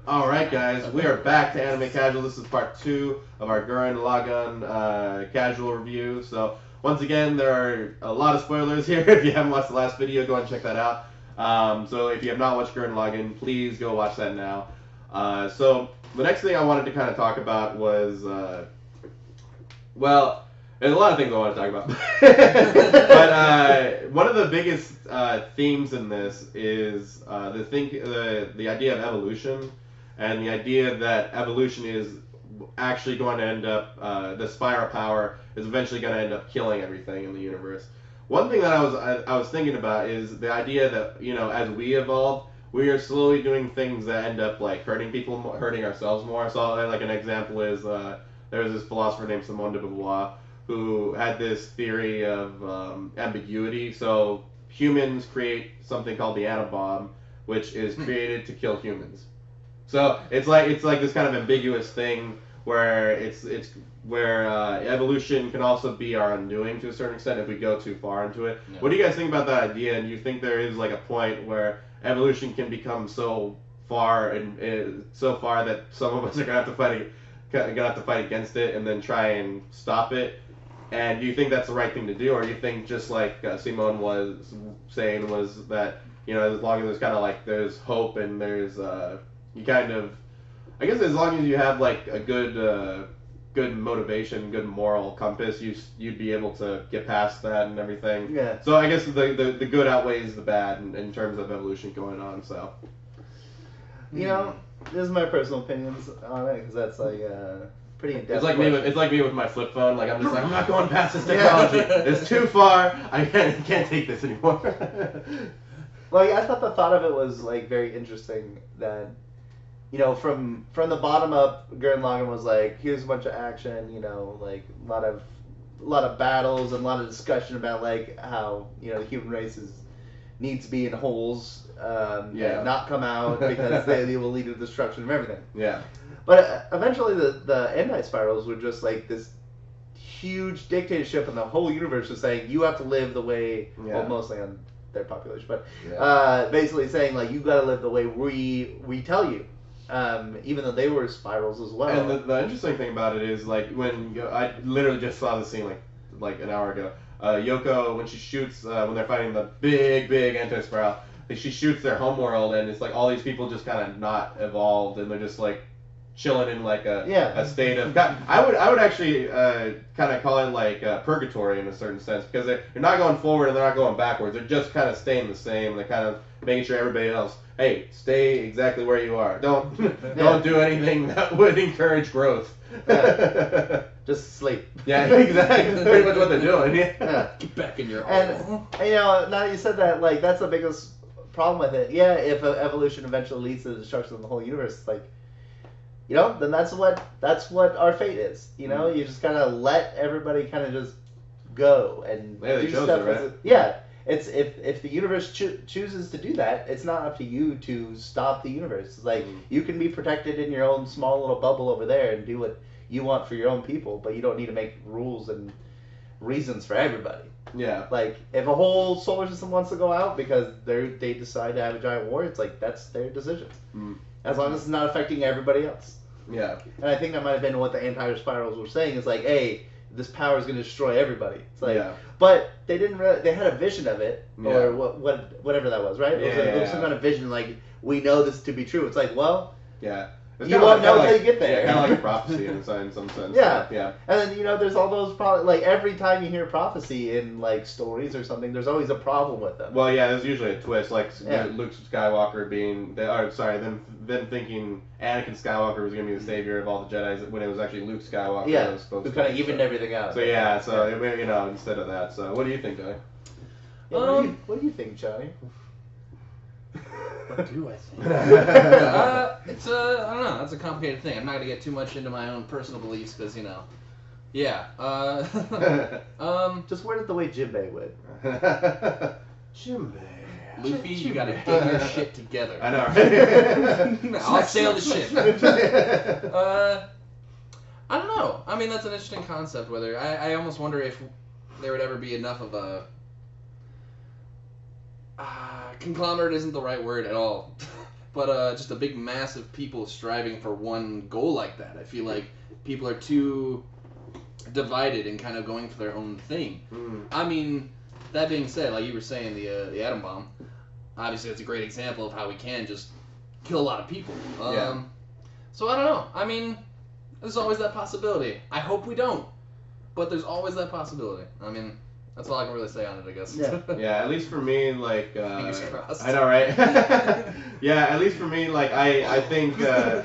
Alright guys, we are back to Anime Casual. This is part 2 of our Gurren Lagann casual review. So, once again, there are a lot of spoilers here. If you haven't watched the last video, go and check that out. So, if you have not watched Gurren Lagann, please go watch that now. So, the next thing I wanted to kind of talk about was, well, there's a lot of things I want to talk about. But one of the biggest themes in this is the idea of evolution. And the idea that evolution is actually going to end up, the spiral power is eventually going to end up killing everything in the universe. One thing that I was thinking about is the idea that, you know, as we evolve, we are slowly doing things that end up like hurting people, hurting ourselves more. So like an example is there was this philosopher named Simone de Beauvoir who had this theory of ambiguity. So humans create something called the Atobomb, which is created to kill humans. So it's like this kind of ambiguous thing where it's where evolution can also be our undoing to a certain extent if we go too far into it. Yeah. What do you guys think about that idea? And do you think there is like a point where evolution can become so far that some of us are gonna have to fight against it and then try and stop it? And do you think that's the right thing to do, or do you think just like Simone was saying was that, you know, as long as there's kind of like there's hope and there's you kind of, I guess as long as you have like a good motivation, good moral compass, you'd be able to get past that and everything. Yeah. So I guess the good outweighs the bad in terms of evolution going on. So. You know, this is my personal opinions on it because that's like pretty in-depth. It's like me with my flip phone. Like I'm just like I'm not going past this technology. It's too far. I can't take this anymore. Well, yeah, I thought the thought of it was like very interesting that, you know, from the bottom up, Gurren Lagann was like, here's a bunch of action, you know, like a lot of battles and a lot of discussion about like how, you know, the human race needs to be in holes, and not come out because they will lead to destruction of everything. Yeah. But eventually the anti-spirals were just like this huge dictatorship, and the whole universe was saying you have to live the way, well, mostly on their population, but basically saying like you got to live the way we tell you. Even though they were spirals as well. And the interesting thing about it is, like, when I literally just saw the scene like an hour ago. Yoko, when she shoots, when they're fighting the big anti-spiral, she shoots their homeworld, and it's like all these people just kind of not evolved, and they're just like chilling in like a state of. I would actually kind of call it like purgatory in a certain sense, because they're not going forward and they're not going backwards. They're just kind of staying the same. They're kind of making sure everybody else. Hey, stay exactly where you are. Don't do anything that would encourage growth. Just sleep. Yeah, exactly. Pretty much what they're doing. Yeah. Get back in your and you know, now that you said that, like that's the biggest problem with it. Yeah, if evolution eventually leads to the destruction of the whole universe, it's like, you know, then that's what our fate is. You know, you just kind of let everybody kind of just go and do stuff. Right? It's if the universe chooses to do that, it's not up to you to stop the universe. It's like you can be protected in your own small little bubble over there and do what you want for your own people, but you don't need to make rules and reasons for everybody. Yeah. Like if a whole solar system wants to go out because they decide to have a giant war, it's like that's their decision. As long as it's not affecting everybody else. Yeah. And I think that might have been what the anti-spirals were saying. Is like, hey, this power is going to destroy everybody. It's like, but they didn't really. They had a vision of it, or whatever that was, right? It was some kind of vision. Like we know this to be true. It's like, well, you won't know until you get there. Kind of like a prophecy in some sense. Yeah. And then, you know, there's all those like every time you hear prophecy in like stories or something, there's always a problem with them. Well, yeah, there's usually a twist, like Luke Skywalker being, them thinking Anakin Skywalker was gonna be the savior of all the Jedis when it was actually Luke Skywalker. Yeah. That was supposed who kind of evened everything out. So you know, instead of that. So what do you think, Johnny? Yeah, what do you think, Johnny? What do I think? It's I don't know. That's a complicated thing. I'm not gonna get too much into my own personal beliefs because, you know, just word it the way Jinbei would. Jinbei. Luffy, you gotta get your shit together. I know, right? I'll sail the ship. I don't know. I mean, that's an interesting concept. Whether I almost wonder if there would ever be enough of a conglomerate isn't the right word at all. but just a big mass of people striving for one goal like that. I feel like people are too divided and kind of going for their own thing. I mean, that being said, like you were saying, the atom bomb, obviously that's a great example of how we can just kill a lot of people. So I don't know. I mean, there's always that possibility. I hope we don't, but there's always that possibility. I mean, that's all I can really say on it, I guess. Yeah. Yeah, at least for me, like Fingers crossed. I know, right? Yeah, at least for me, like I think the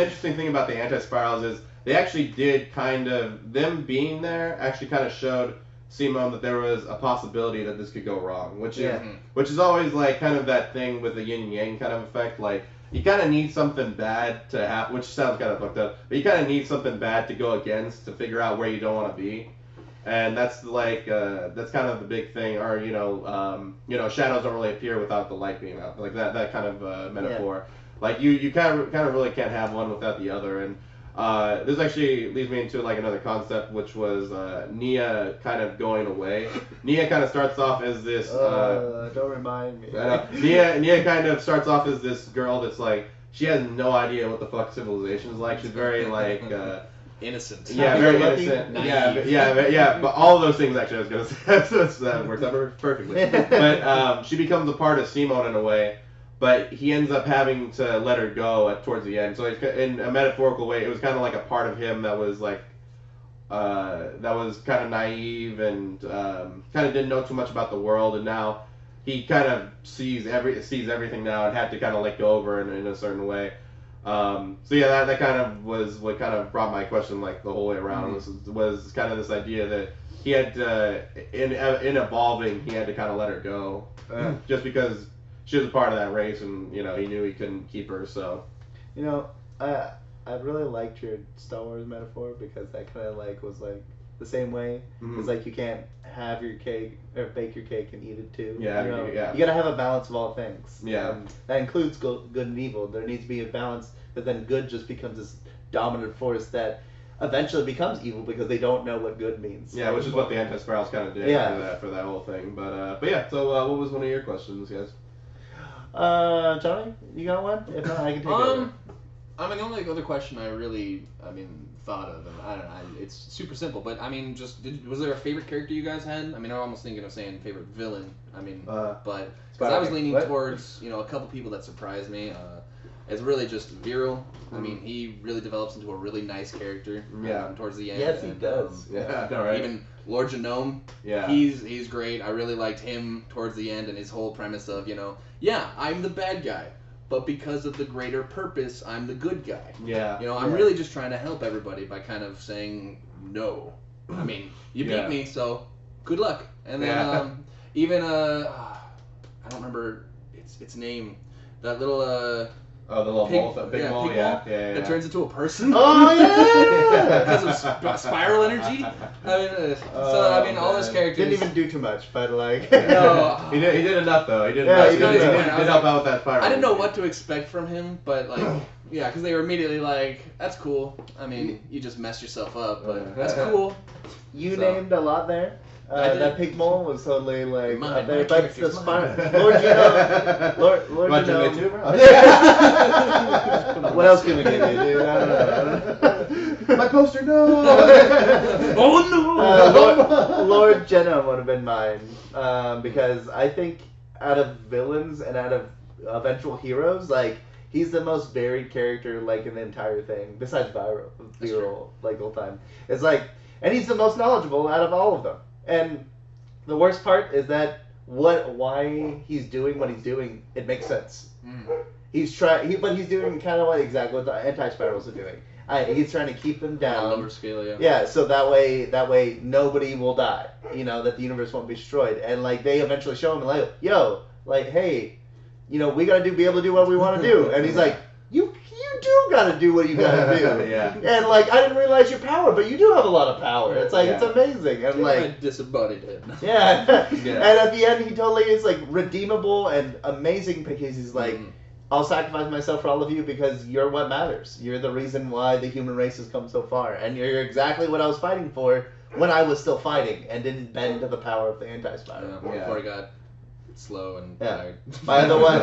interesting thing about the anti-spirals is they actually did kind of, them being there actually kind of showed Simone that there was a possibility that this could go wrong, which is always like kind of that thing with the yin and yang kind of effect. Like you kind of need something bad to happen, which sounds kind of fucked up, but you kind of need something bad to go against to figure out where you don't want to be. And that's like that's kind of the big thing, or shadows don't really appear without the light being out, like that kind of metaphor. Like you kind of really can't have one without the other. And this actually leads me into like another concept, which was Nia kind of going away. Nia kind of starts off as this. Don't remind me. Nia kind of starts off as this girl that's like, she has no idea what the fuck civilization is like. She's very like. Innocent. Yeah, very innocent. Yeah. But all of those things actually, I was gonna say, that works out perfectly. But she becomes a part of Simone in a way, but he ends up having to let her go towards the end. So in a metaphorical way, it was kind of like a part of him that was like, that was kind of naive and kind of didn't know too much about the world, and now he kind of sees everything now and had to kind of let go of her in a certain way. So yeah, that kind of was what kind of brought my question like the whole way around. Was kind of this idea that he had to, in evolving, he had to kind of let her go, just because she was a part of that race, and he knew he couldn't keep her. So I really liked your Star Wars metaphor, because that kind of like was like the same way. It's like you can't have your cake or bake your cake and eat it too. Yeah, You gotta have a balance of all things. Yeah. That includes good and evil. There needs to be a balance, but then good just becomes this dominant force that eventually becomes evil because they don't know what good means. Yeah, which is what the anti-spirals kind of did for that whole thing. But yeah. So what was one of your questions, guys? Johnny, you got one? If not, I can take it. I mean, the only other question I really, thought of, and I don't know, it's super simple, but I mean, was there a favorite character you guys had? I mean, I'm almost thinking of saying favorite villain. I mean, but because I was leaning towards, a couple people that surprised me. It's really just Viral. I mean, he really develops into a really nice character. Towards the end. Yes, he does. Right. Even Lord Genome. Yeah. He's great. I really liked him towards the end, and his whole premise of I'm the bad guy, but because of the greater purpose, I'm the good guy. Yeah. I'm really just trying to help everybody by kind of saying no. I mean, you beat me, so good luck. And then even I don't remember its name. That little the little mole, big mole, yeah. That turns into a person. Oh yeah. Because of spiral energy. I mean, all those characters didn't even do too much, but like. No. He did enough though. He did. Yeah, he did help out with that spiral. I didn't know what to expect from him, but like, because they were immediately like, "That's cool." I mean, you just messed yourself up, but that's cool. You named a lot there. That pig mole was totally like My there, but the character's spiral. mine. Lord Genome. Lord Want Genome. you too, bro? What else can we give you, dude? I don't know. My poster, no. Oh no! Lord Genome would have been mine, because I think out of villains and out of eventual heroes, like he's the most varied character, like in the entire thing, besides Viral, like the whole time. It's like, and he's the most knowledgeable out of all of them. And the worst part is that why he's doing what he's doing, it makes sense. He's but he's doing kind of like exactly what the anti-spirals are doing. He's trying to keep them down. On a lower scale, yeah. Yeah, so that way nobody will die. That the universe won't be destroyed. And like they eventually show him like, yo, like, hey, we gotta be able to do what we want to do. And he's like, you do gotta do what you gotta do. Yeah. And like, I didn't realize your power, but you do have a lot of power. It's like it's amazing. And like, I disembodied it. yeah. And at the end, he totally is like redeemable and amazing because he's like, I'll sacrifice myself for all of you because you're what matters. You're the reason why the human race has come so far, and you're exactly what I was fighting for when I was still fighting and didn't bend to the power of the anti-spiral. Before I got slow and Yeah. tired. My other one,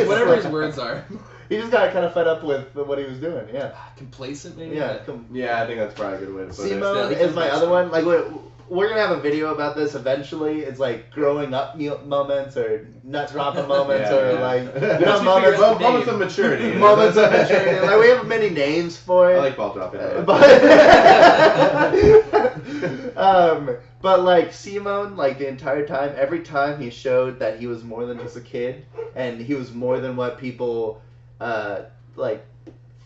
Whatever his words are. He just got kind of fed up with what he was doing. Yeah. Complacent, maybe. Yeah. Yeah, I think that's probably a good way to put it. Simone is my other one. Like we're gonna have a video about this eventually. It's like growing up moments or nut dropping moments moments moments of maturity. Moments of maturity. Like we have many names for it. I like ball dropping. But like Simone, like the entire time, every time he showed that he was more than just a kid, and he was more than what people like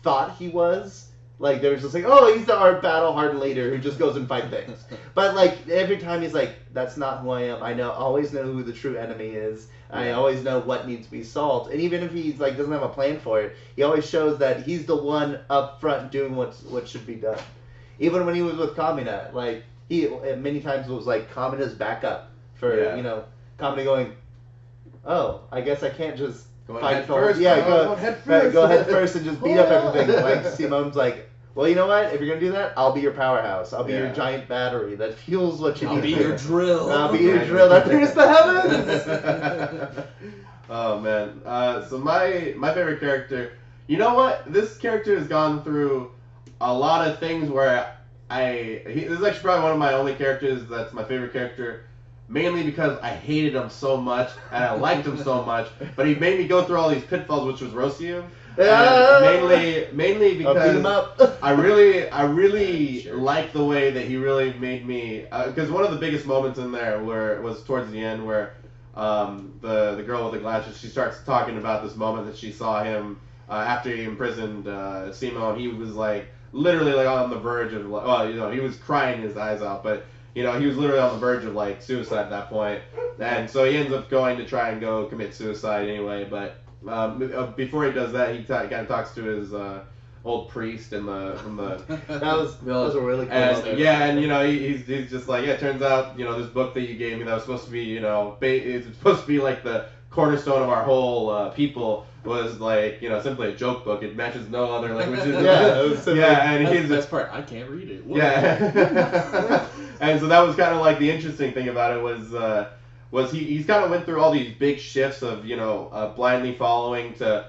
thought he was. Like they were just like, oh, he's our battle-hardened leader who just goes and fight things. But like every time he's like, that's not who I am. I always know who the true enemy is. I always know what needs to be solved. And even if he's like doesn't have a plan for it, he always shows that he's the one up front doing what should be done. Even when he was with Kamina, like he many times was like Kamina's backup for Kamina going, oh, I guess I can't just fight first. Go head first and just beat up everything. Like Simone's like, well, you know what? If you're gonna do that, I'll be your powerhouse. I'll be your giant battery that fuels what you need. I'll be your drill. I'll be your drill that pierces the heavens. Oh man. So my favorite character. You know what? This character has gone through a lot of things where this is actually probably one of my only characters that's my favorite character. Mainly because I hated him so much and I liked him so much, but he made me go through all these pitfalls, which was Rocio. Mainly because I really like the way that he really made me. Because one of the biggest moments in there was towards the end where the girl with the glasses, she starts talking about this moment that she saw him after he imprisoned Simone. He was like literally like on the verge of he was crying his eyes out, but. He was literally on the verge of, like, suicide at that point. And so he ends up going to try and go commit suicide anyway. But before he does that, he kind of talks to his old priest from the that was a really cool moment. Yeah, and, he's just like, yeah, it turns out, this book that you gave me that was supposed to be, it's supposed to be, like, the cornerstone of our whole people was, like, simply a joke book. It matches no other languages. And he's the best part. I can't read it. What? Yeah. And so that was kind of like the interesting thing about it was he's kind of went through all these big shifts of blindly following to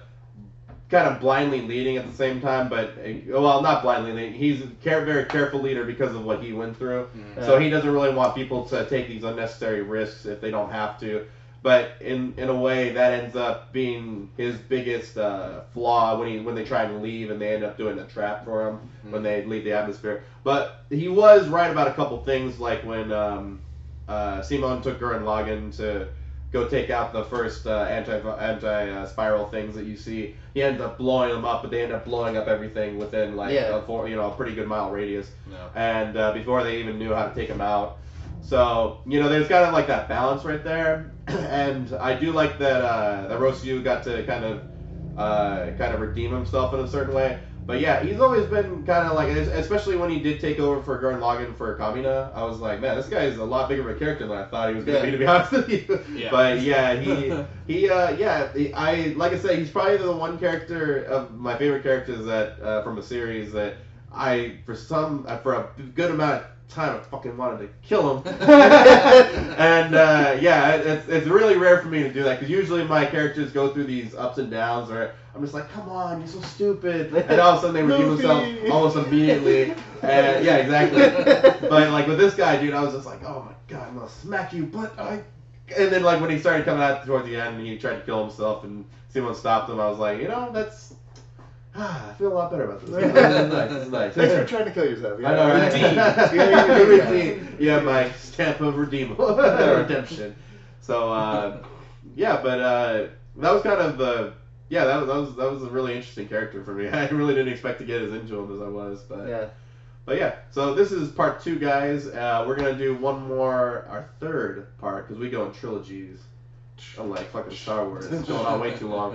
kind of blindly leading at the same time, but not blindly leading. He's a very careful leader because of what he went through. Mm-hmm. So he doesn't really want people to take these unnecessary risks if they don't have to. But in a way, that ends up being his biggest flaw when they try and leave and they end up doing a trap for him when they leave the atmosphere. But he was right about a couple things, like when Simone took Gurren Lagann to go take out the first anti-spiral things that you see. He ends up blowing them up, but they end up blowing up everything within a pretty good mile radius. No. And before they even knew how to take him out. So, there's kind of like that balance right there. And I do like that Rocio got to kind of redeem himself in a certain way. But yeah, he's always been kind of like, especially when he did take over for Gurren Lagann for Kamina, I was like, man, this guy is a lot bigger of a character than I thought he was going to be honest with you. Yeah. But yeah, like I said, he's probably the one character of my favorite characters that from a series that for a good amount of time I fucking wanted to kill him. And it's really rare for me to do that because usually my characters go through these ups and downs where I'm just like, come on, you're so stupid, and all of a sudden they redeem themselves almost immediately. And yeah, exactly. But like with this guy, dude, I was just like, oh my god, I'm gonna smack you, and then like when he started coming out towards the end and he tried to kill himself and someone stopped him, I was like, that's I feel a lot better about this. This is nice. Thanks for trying to kill yourself. I know, right? Yeah, my stamp of redemption. So, but that was kind of that was a really interesting character for me. I really didn't expect to get as into him as I was, but yeah. So this is part 2, guys. We're gonna do one more, our third part, because we go in trilogies. Unlike fucking Star Wars, it's going on way too long.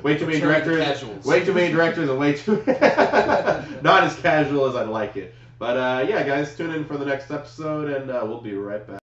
Way too many directors. Way too many directors, and way too not as casual as I'd like it. But yeah, guys, tune in for the next episode, and we'll be right back.